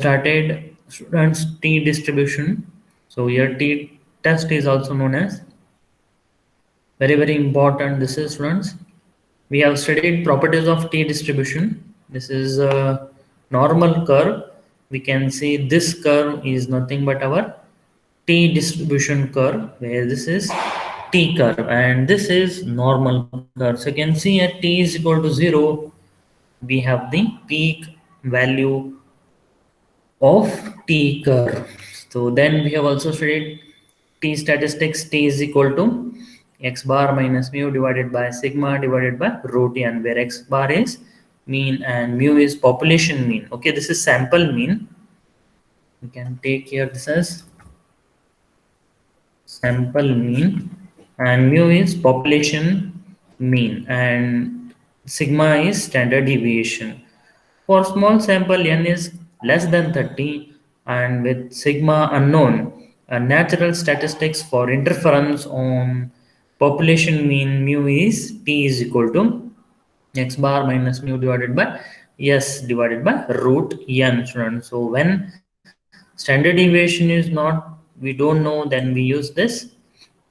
started students t distribution. So here t test is also known as very important. This is students. We have studied properties of t distribution. This is a normal curve. We can see this curve is nothing but our t distribution curve, where this is t curve and this is normal curve. So you can see at t is equal to 0, we have the peak value of t curve. So then we have also studied t statistics. T is equal to x bar minus mu divided by sigma divided by rho t, and where x bar is mean and mu is population mean. Okay, this is sample mean. We can take here this as sample mean, and mu is population mean, and sigma is standard deviation. For small sample n is less than 30 and with sigma unknown, a natural statistics for interference on population mean mu is t is equal to x bar minus mu divided by s divided by root n, students. So when standard deviation is not, we don't know, then we use this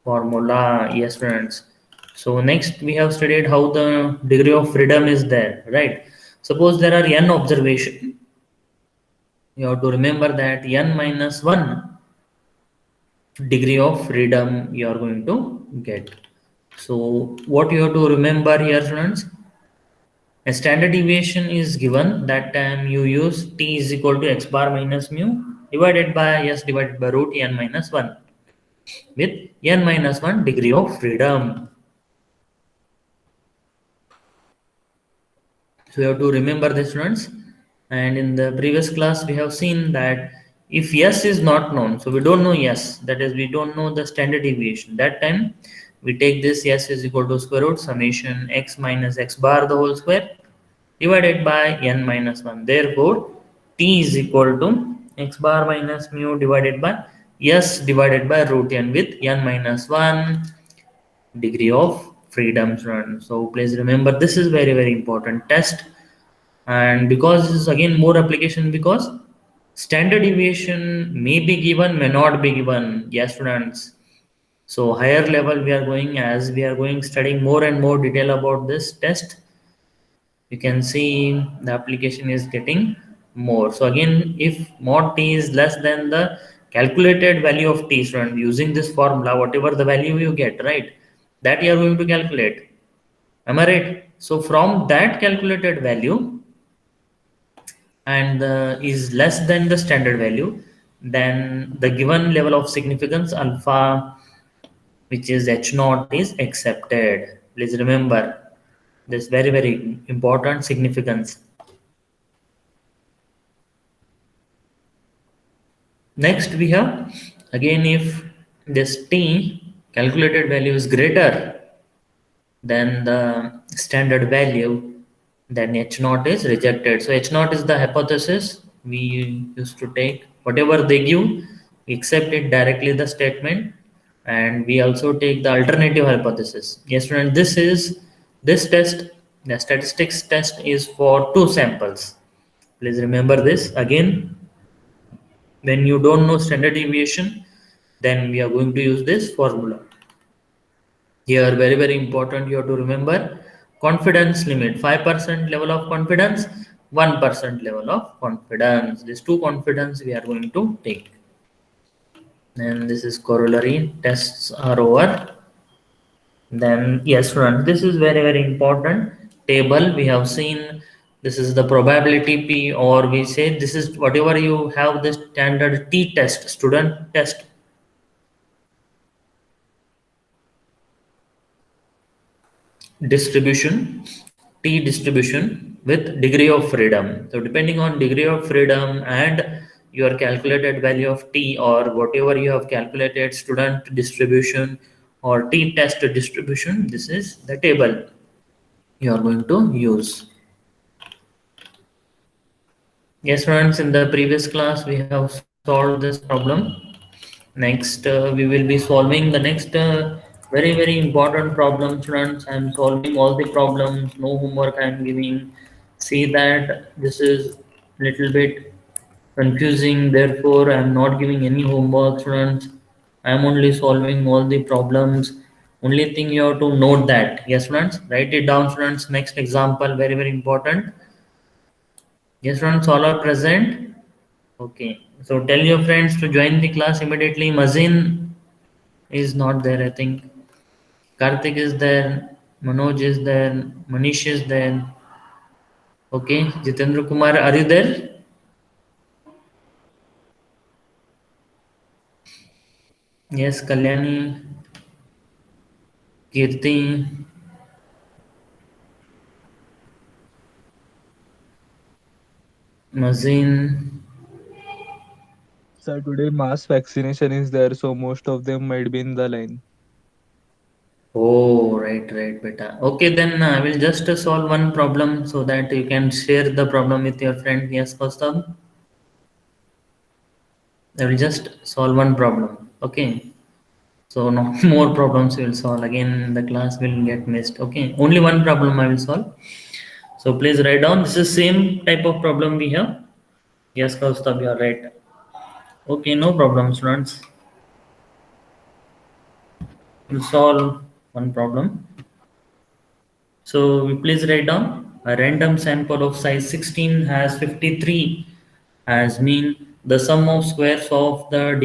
formula. Yes, students. So next we have studied how the degree of freedom is there, right? Suppose there are n observation, you have to remember that n minus 1 degree of freedom you are going to get. So what you have to remember here, students, a standard deviation is given, that time you use t is equal to x bar minus mu divided by s divided by root n minus 1 with n minus 1 degree of freedom. So you have to remember this, students. And in the previous class we have seen that if s is not known, so we don't know s, that is we don't know the standard deviation, that time we take this s is equal to square root summation x minus x bar the whole square divided by n minus 1. Therefore t is equal to x bar minus mu divided by s divided by root n with n minus 1 degree of freedom, students. So please remember, this is very important test. And because this is again more application, because standard deviation may be given, may not be given. Yes, students. So higher level we are going, as we are going studying more and more detail about this test, you can see the application is getting more. So again, if mod t is less than the calculated value of t, student, using this formula, whatever the value you get, right, that you are going to calculate. Am I right? So from that calculated value, and is less than the standard value, then the given level of significance alpha, which is h naught, is accepted. Please remember this very important significance. Next we have, again, if this t calculated value is greater than the standard value, then h naught is rejected. So h naught is the hypothesis we used to take. Whatever they give, we accept it directly the statement, and we also take the alternative hypothesis. Yes, student, this test, the statistics test, is for two samples. Please remember this. Again, when you don't know standard deviation, then we are going to use this formula. Here very important, you have to remember confidence limit: 5% level of confidence, 1% level of confidence. These two confidence we are going to take. And this is corollary. Tests are over. Then yes, friends, this is very important table we have seen. This is the probability p, or we say this is whatever you have the standard t test, student test. Distribution, t distribution with degree of freedom. So depending on degree of freedom and your calculated value of t, or whatever you have calculated student distribution or t test distribution, this is the table you are going to use. Yes, friends, in the previous class we have solved this problem. Next we will be solving the next very important problem, students. I am solving all the problems, no homework I am giving. See that this is little bit confusing. Therefore, I am not giving any homework, students. I am only solving all the problems. Only thing you have to note that. Yes, students. Write it down, students. Next example, very very important. Yes, students, all are present. Okay. So tell your friends to join the class immediately. Mazin is not there, I think. Karthik is there. Manoj is there. Manish is there. Okay. Jitendra Kumar, are you there? Yes, Kalyani, Kirti, Mazin. So today mass vaccination is there, so most of them might be in the line. Oh, right, right, beta. Okay, then I will just solve one problem so that you can share the problem with your friend. Yes, Kaustubh. I will just solve one problem. Okay. So no more problems will solve. Again, the class will get missed. Okay. Only one problem I will solve. So please write down. This is same type of problem we have. Yes, Kaustubh, you are right. Okay, no problem, students. We'll solve one problem. So we please write down a random sample of size 16 has 53 as mean. The sum of squares of the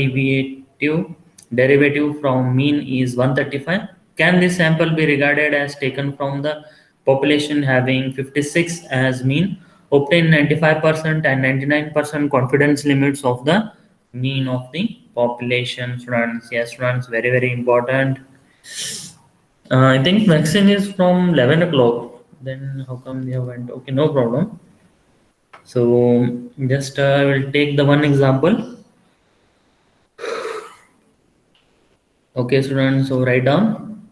derivative from mean is 135. Can this sample be regarded as taken from the population having 56 as mean? Obtain 95% and 99% confidence limits of the mean of the population. Students, yes, students, very very important. I think vaccine is from 11 o'clock. Then how come they went? Okay, no problem. So just I will take the one example. Okay, students. So write down.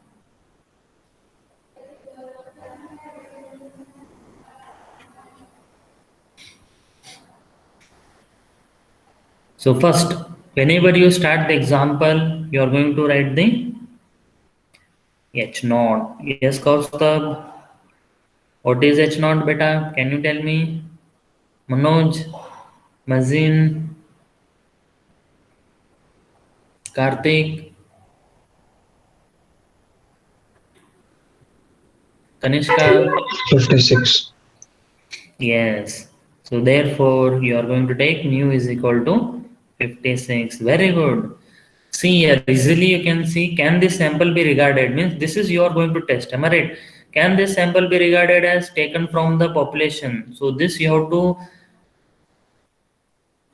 So first, whenever you start the example, you are going to write the H naught. Yes, Kaustubh. What is H naught, beta? Can you tell me? Manoj, Mazin, Karthik, Kanishka. 56. Yes. So therefore, you are going to take mu is equal to 56. Very good. See here, easily you can see, can this sample be regarded? Means this is you are going to test. Am I right? Can this sample be regarded as taken from the population? So this you have to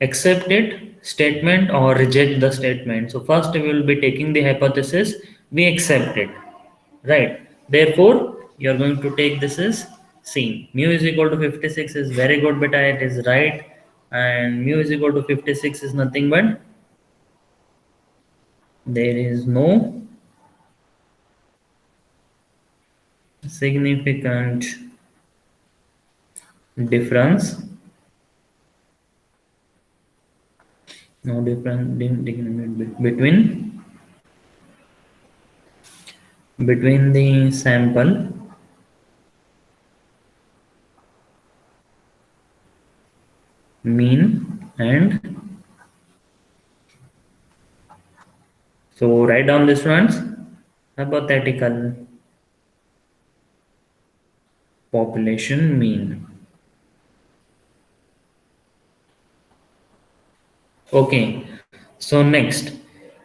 accept it statement or reject the statement. So first we will be taking the hypothesis. We accept it. Right. Therefore, you are going to take this as C. Mu is equal to 56 is very good, beta. It is right. And mu is equal to 56 is nothing but there is no significant difference. No difference between the sample mean and so write down this ones hypothetical population mean. Okay, so next,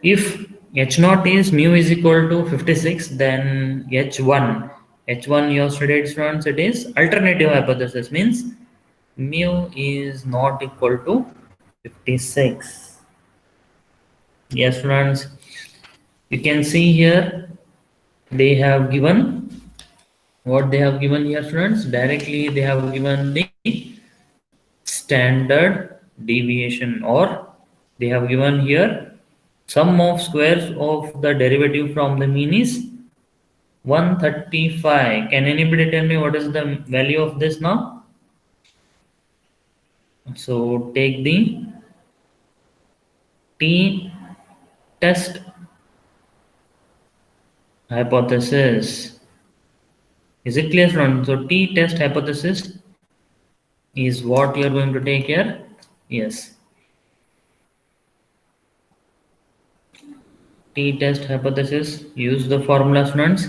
if h naught is mu is equal to 56, then h1 you have studied, students, it is alternative hypothesis means mu is not equal to 56. Yes, students, you can see here they have given what they have given here, students. Directly they have given the standard deviation, or they have given here sum of squares of the derivative from the mean is 135. Can anybody tell me what is the value of this now? So take the t test hypothesis. Is it clear, friend? So t test hypothesis is what you are going to take here. Yes. T-test hypothesis, use the formula, students,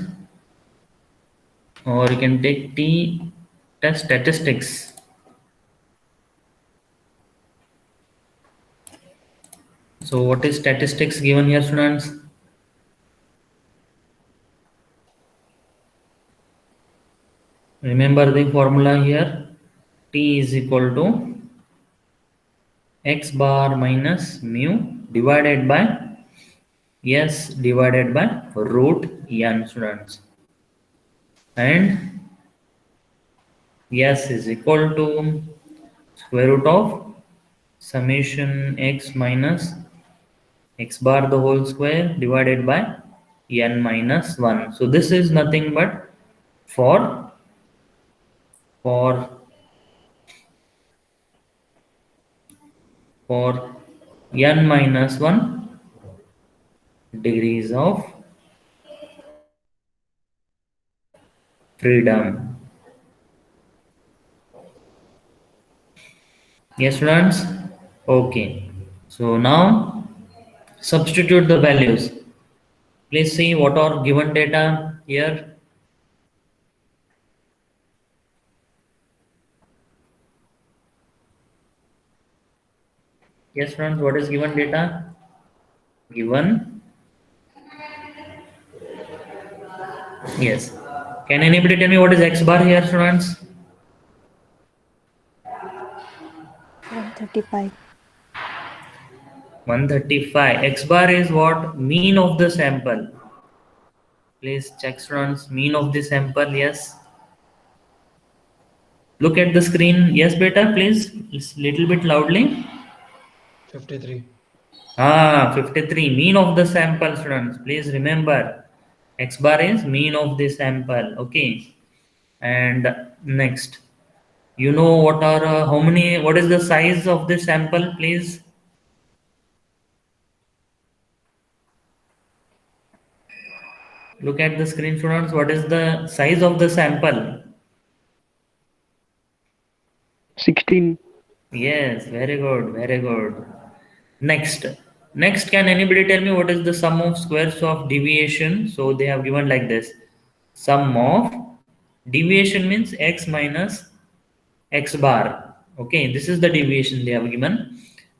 or you can take T-test statistics. So what is statistics given here, students? Remember the formula here. T is equal to x bar minus mu divided by S divided by root n, students. And S is equal to square root of summation x minus x bar the whole square divided by n minus 1. So this is nothing but for for for n minus 1 degrees of freedom. Yes, students? Okay. So now substitute the values. Please see what are given data here. Yes, students, what is given data? Given, yes. Can anybody tell me what is x bar here, students? 135. 135. X bar is what? Mean of the sample. Please check, students. Mean of the sample, yes. Look at the screen. Yes, beta, please. Little bit loudly. 53. 53. Mean of the sample, students. Please remember. X bar is mean of the sample. Okay. And next. You know what are how many? What is the size of the sample, please? Look at the screen, students. What is the size of the sample? 16. Yes, very good, very good. Next, next, can anybody tell me what is the sum of squares of deviation? So they have given like this: sum of deviation means x minus x bar. Okay, this is the deviation they have given,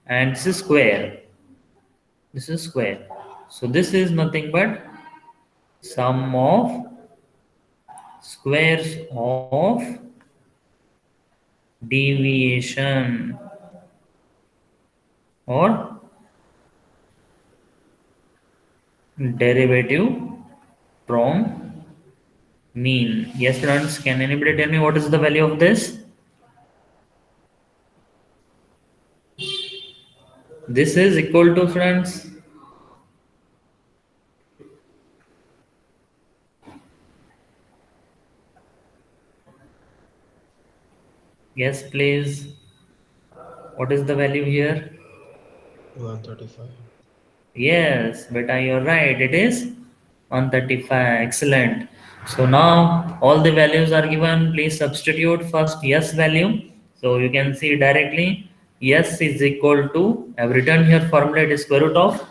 and this is square. This is square. So this is nothing but sum of squares of deviation or derivative from mean. Yes, students, can anybody tell me what is the value of this? This is equal to, students, yes, please. What is the value here? 135. Yes, beta, you're right. It is 135. Excellent. So now all the values are given. Please substitute first yes value. So you can see directly yes is equal to, I've written here formula, it is square root of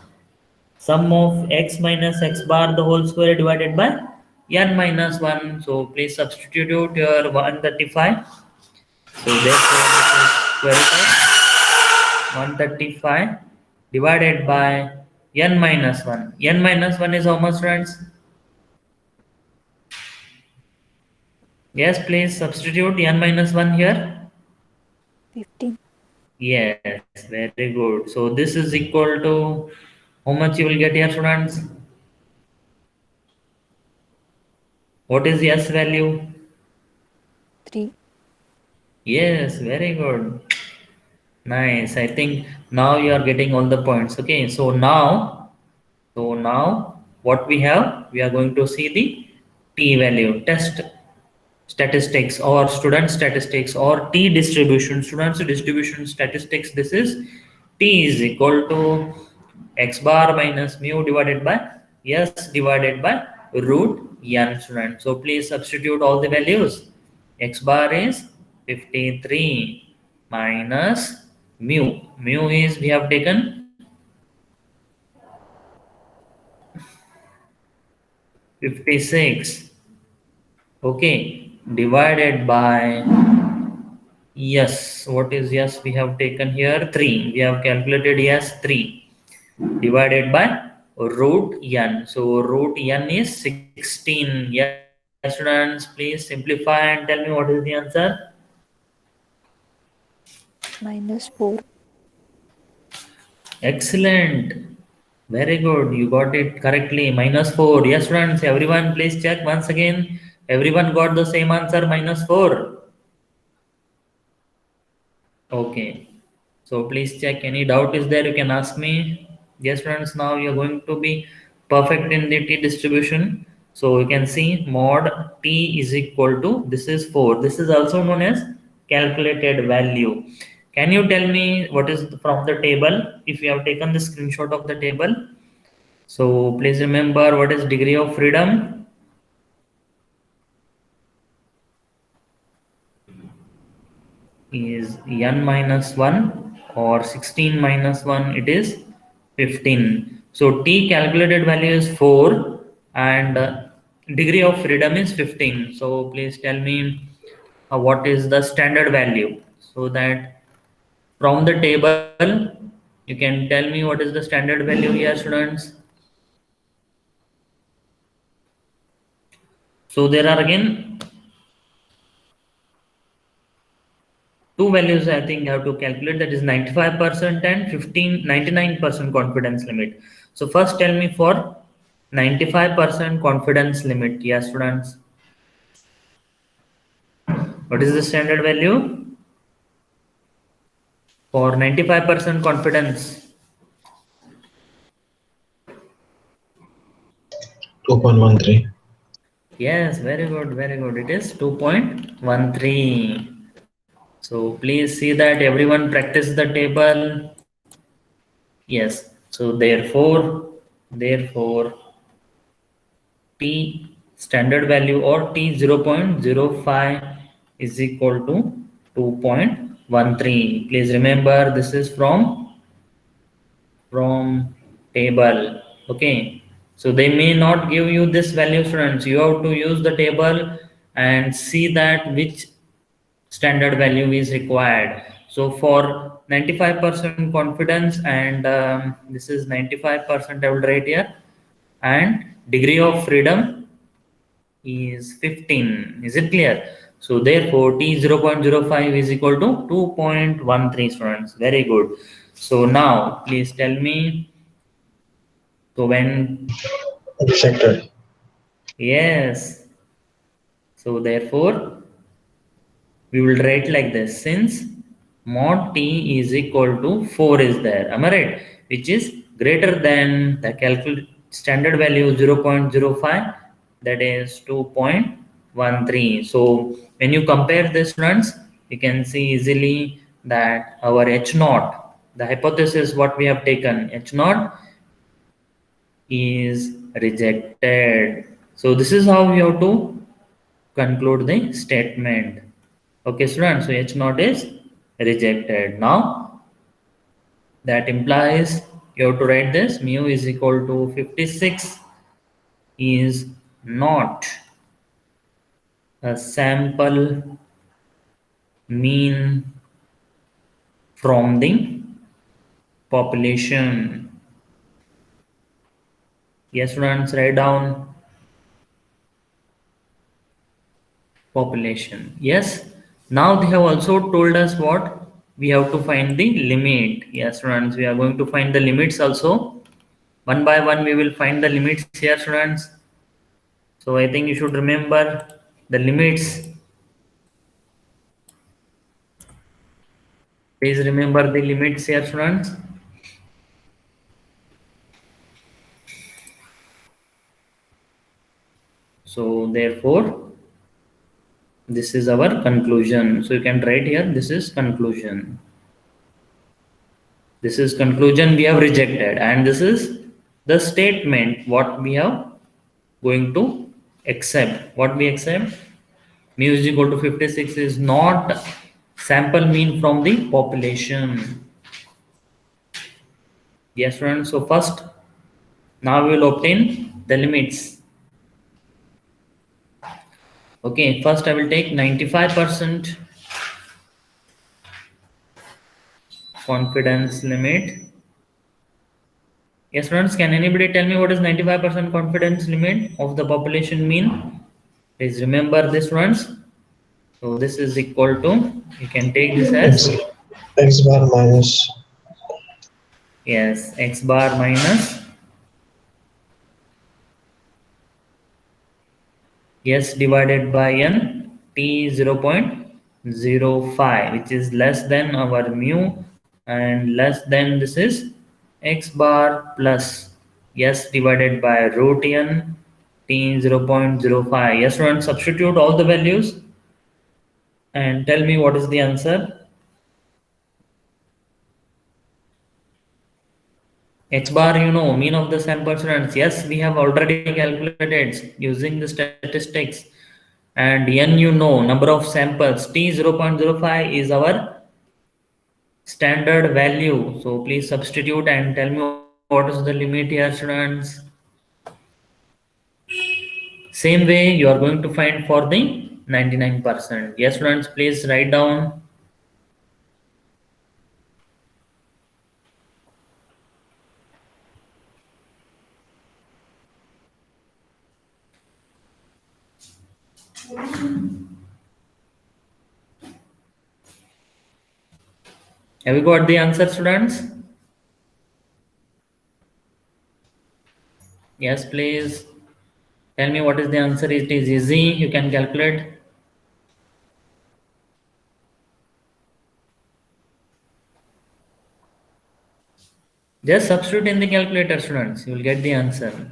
sum of x minus x bar the whole square divided by n minus 1. So please substitute your 135. So therefore this is square root of 135 divided by n minus 1. N minus 1 is how much, friends? Yes, please substitute n minus 1 here. 15. Yes, very good. So this is equal to how much you will get here, students? What is S value? 3. Yes, very good. Nice. I think now you are getting all the points. Okay, so now what we have, we are going to see the t value, test statistics or student statistics or t distribution, students distribution statistics. This is t is equal to x bar minus mu divided by s divided by root n, student. So please substitute all the values. X bar is 53 minus mu. Mu is, we have taken 56. Okay, divided by, yes, what is yes we have taken here? 3. We have calculated yes 3 divided by root n. So root n is 16. Yes, students, please simplify and tell me what is the answer. -4. Excellent. Very good. You got it correctly. -4. Yes, students, everyone please check once again. Everyone got the same answer, -4. Okay. So please check. Any doubt is there, you can ask me. Yes, friends, now you're going to be perfect in the t distribution. So you can see mod t is equal to, this is 4. This is also known as calculated value. Can you tell me what is from the table? If you have taken the screenshot of the table. So please remember, what is degree of freedom? Is n minus 1 or 16 minus 1, it is 15. So t calculated value is 4 and degree of freedom is 15. So please tell me what is the standard value, so that from the table you can tell me what is the standard value here, students. So there are again two values I think you have to calculate, that is 95% and 99% confidence limit. So first tell me for 95% confidence limit. Yes, students. What is the standard value for 95% confidence? 2.13. Yes, very good, very good. It is 2.13. So please see that everyone practice the table. Yes. So therefore t standard value or t 0.05 is equal to 2.13. Please remember, this is from table. Okay, so they may not give you this value, students. You have to use the table and see that which standard value is required. So for 95% confidence, and this is 95% I will write here, and degree of freedom is 15. Is it clear? So therefore t 0.05 is equal to 2.13, students. Very good. So now please tell me, so when, Rejected. yes, so therefore we will write like this, since mod t is equal to 4 is there, am I right, which is greater than the standard value 0.05, that is 2.13. So when you compare this, students, you can see easily that our h naught, the hypothesis what we have taken, h naught is rejected. So this is how we have to conclude the statement. Okay, students, so h naught is rejected. Now that implies you have to write this, mu is equal to 56 is not a sample mean from the population. Yes, students, write down population. Yes, now they have also told us what we have to find the limit. Yes, students, we are going to find the limits also. One by one we will find the limits here, students. So I think you should remember the limits. Please remember the limits here, students. So therefore this is our conclusion. So you can write here, this is conclusion. This is conclusion we have rejected, and this is the statement what we have going to accept. What we accept, mu is equal to 56 is not sample mean from the population. Yes, friends. So first, now we will obtain the limits. Okay, first I will take 95% confidence limit. Yes, friends, can anybody tell me what is 95% confidence limit of the population mean? Please remember this, friends. So this is equal to, you can take this X, as, X bar minus yes, x bar minus, yes, divided by n, t 0.05, which is less than our mu and less than this is x bar plus, yes, divided by root n, t 0.05. Yes, friends, substitute all the values and tell me what is the answer. H bar, you know, mean of the sample students. Yes, we have already calculated using the statistics. And n, you know, number of samples. T 0.05 is our standard value. So please substitute and tell me what is the limit here, students. Same way you are going to find for the 99%. Yes, students, please write down. Have you got the answer, students? Yes, please. Tell me what is the answer. It is easy. You can calculate. Just substitute in the calculator, students. You will get the answer.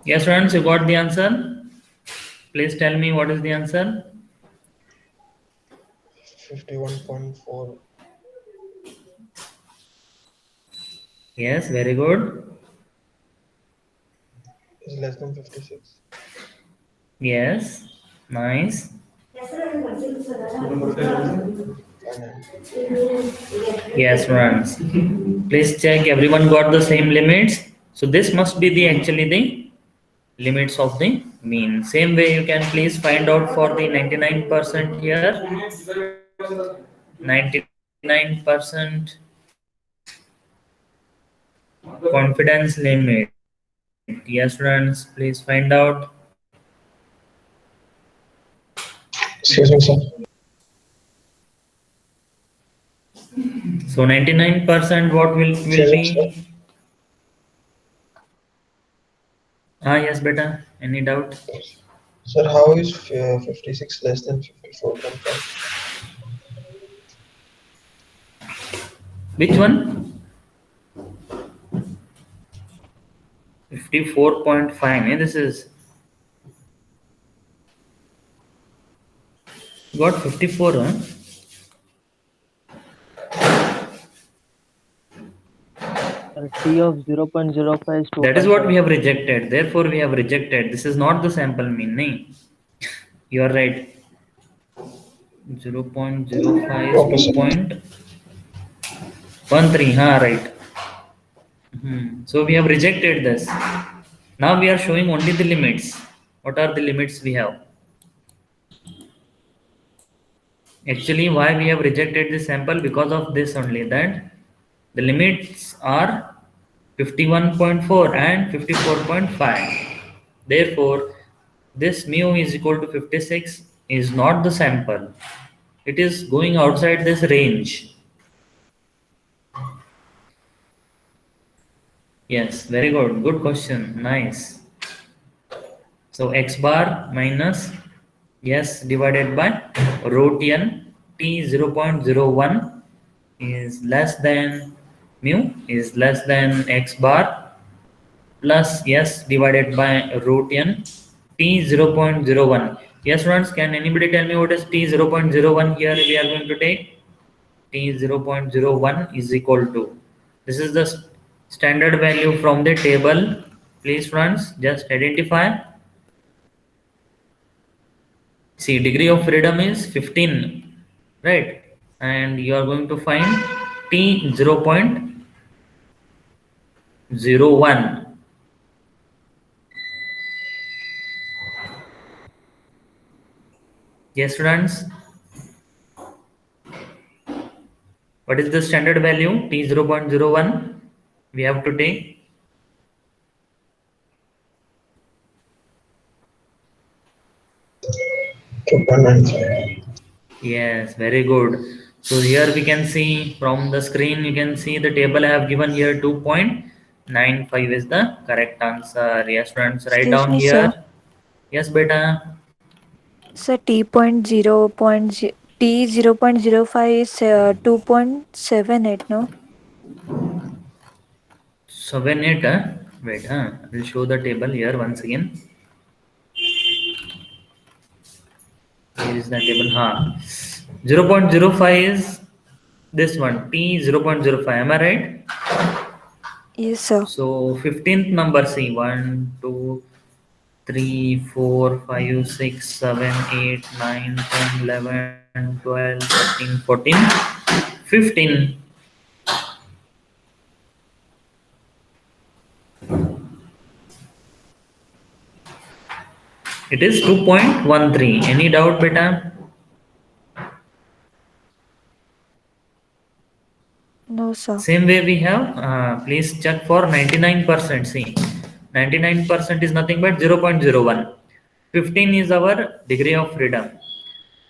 Yes, students, you got the answer. Please tell me what is the answer. 51.4. Yes, very good. Is less than 56. Yes, nice. Yes, students. Please check everyone got the same limits. So this must be the actually the limits of the mean. Same way you can please find out for the 99% here. 99% confidence limit. Yes, friends, please find out. Excuse me, sir. So 99% what will be? Yes, beta. Any doubt? Sir, how is 56 less than 54.5? Which one? 54.5. This is got 54, huh? T of 0.05 is 2. That is what we have rejected. Therefore, we have rejected. This is not the sample mean. Nahin. You are right. 0.05 is 2.13. Right. So we have rejected this. Now we are showing only the limits. What are the limits we have? Actually, why we have rejected this sample? Because of this only, that the limits are 51.4 and 54.5. Therefore, this mu is equal to 56 is not the sample. It is going outside this range. Yes, very good. Good question. Nice. So x bar minus, yes, divided by root n, t 0.01 is less than mu is less than x bar plus, yes, divided by root n, t 0.01. Yes, friends, can anybody tell me what is t 0.01 here we are going to take? T 0.01 is equal to This is the standard value from the table. Please friends, just identify. See, degree of freedom is 15, right? And you are going to find T 0.01. Yes, students. What is the standard value? T 0.01. We have to take. Yes, very good. So here we can see from the screen, you can see the table I have given here 2.95 is the correct answer. Yes, friends, write Excuse down me, here. sir. Yes, beta. Sir, T 0.05 is 2.78, no? 78, wait, I will show the table here once again. Here is the table, 0.05 is this one, T 0.05, am I right? Yes, sir. So 15th number, see, 1, 2, 3, 4, 5, 6, 7, 8, 9, 10, 11, 12, 13, 14, 15. It is 2.13. Any doubt, beta? No, sir. Same way we have, please check for 99%. See, 99% is nothing but 0.01. 15 is our degree of freedom.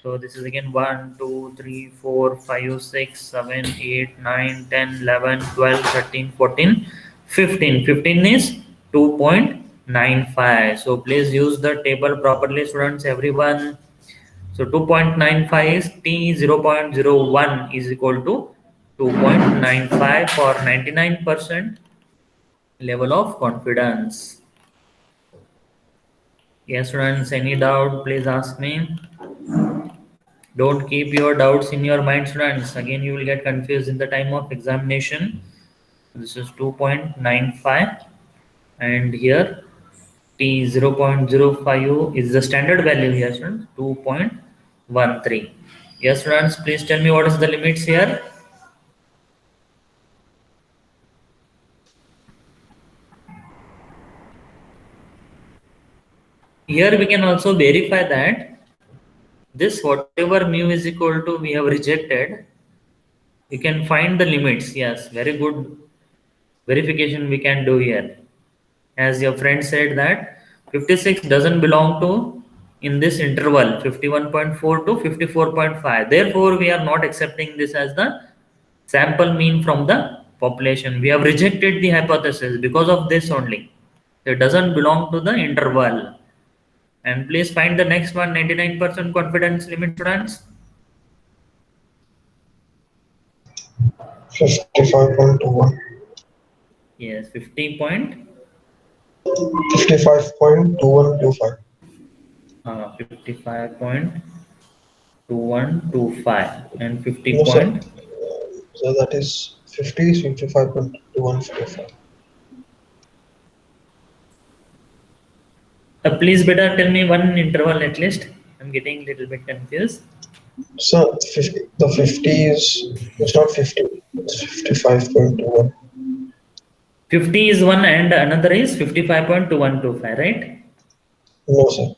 So this is again 1, 2, 3, 4, 5, 6, 7, 8, 9, 10, 11, 12, 13, 14, 15. 15 is 2.95. So please use the table properly, students, everyone. So 2.95 is T 0.01 is equal to 2.95 for 99% level of confidence. Yes, students, any doubt, please ask me. Don't keep your doubts in your mind, students. Again, you will get confused in the time of examination. This is 2.95 and here T 0.05 is the standard value here, students, 2.13. Yes, students, please tell me what is the limits here. Here we can also verify that this whatever mu is equal to we have rejected, you can find the limits. Yes, very good verification we can do here. As your friend said that 56 doesn't belong to in this interval 51.4 to 54.5. Therefore, we are not accepting this as the sample mean from the population. We have rejected the hypothesis because of this only. It doesn't belong to the interval. And please find the next one, 99% confidence limit, students. 55.21. Yes, 50.25 55.2125. 55.2125 and 50 No, sir. point. So that is 50 is 55.2155. Please better tell me one interval at least. I'm getting a little bit confused. So 50, the 50 is, it's not 50, it's 55.21. 50 is one and another is 55.2125, right? No, sir.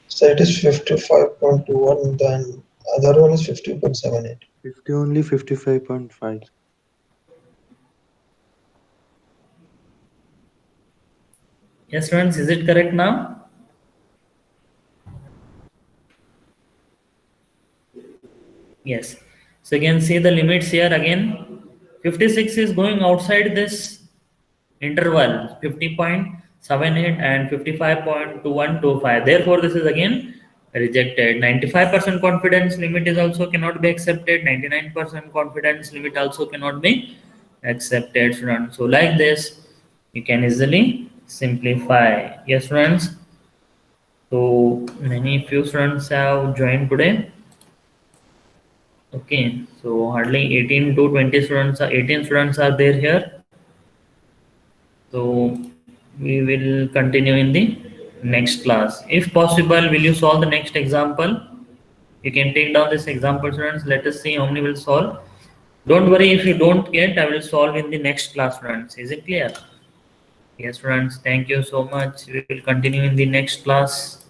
So it is 55.21, then other one is 50.78. 50 only 55.5. Yes, students, is it correct now? Yes. So again, see the limits here again. 56 is going outside this interval 50.78 and 55.2125. Therefore, this is again rejected. 95% confidence limit is also cannot be accepted. 99% confidence limit also cannot be accepted, students. So like this, you can easily simplify. Yes, students. So many few students have joined today. Okay, so hardly 18 to 20 students, 18 students are there here. So we will continue in the next class. If possible, will you solve the next example? You can take down this example, students. Let us see how many will solve. Don't worry if you don't get, I will solve in the next class, students. Is it clear? Yes, friends. Thank you so much. We will continue in the next class.